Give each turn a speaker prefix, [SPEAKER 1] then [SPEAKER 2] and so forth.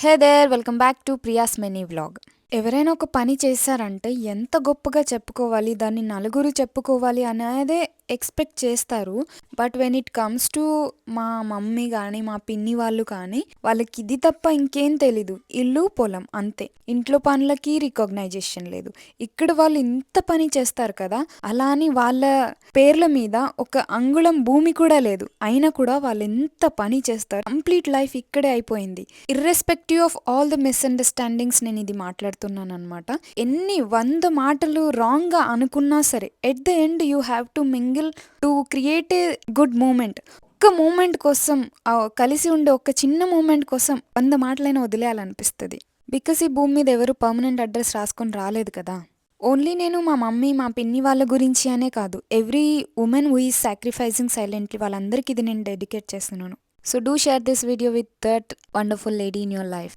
[SPEAKER 1] Hey there welcome back to Priya's mini vlog. ఎవరైనా ఒక పని చేశారంటే ఎంత గొప్పగా చెప్పుకోవాలి, దాన్ని నలుగురు చెప్పుకోవాలి అనేదే ఎక్స్పెక్ట్ చేస్తారు. But when it comes to మా మమ్మీ కానీ మా పిన్ని వాళ్ళు కానీ వాళ్ళకి ఇది తప్ప ఇంకేం తెలీదు. ఇల్లు పొలం అంతే. ఇంట్లో పనులకి రికగ్నైజేషన్ లేదు. ఇక్కడ వాళ్ళు ఇంత పని చేస్తారు కదా, అలా అని వాళ్ళ పేర్ల మీద ఒక అంగుళం భూమి కూడా లేదు. అయినా కూడా వాళ్ళు ఎంత పని చేస్తారు. కంప్లీట్ లైఫ్ ఇక్కడే అయిపోయింది. Irrespective of all the misunderstandings నేను ఇది మాట్లాడుతున్నాను అనమాట. ఎన్ని 100 మాటలు రాంగ్ గా అనుకున్నా సరే, at the end you have to mingle to create a good moment. ఒక్క మూమెంట్ కోసం, కలిసి ఉండే ఒక చిన్న మూమెంట్ కోసం 100 మాటలైనా వదిలేయాలనిపిస్తుంది. బికాస్ ఈ భూమి మీద ఎవరు పర్మనెంట్ అడ్రస్ రాసుకొని రాలేదు కదా. ఓన్లీ నేను మా మమ్మీ మా పిన్ని వాళ్ళ గురించి అనే కాదు, every women who is sacrificing silently వాళ్ళందరికీ ఇది నేను డెడికేట్ చేస్తున్నాను. So do share this video with that wonderful lady in your life.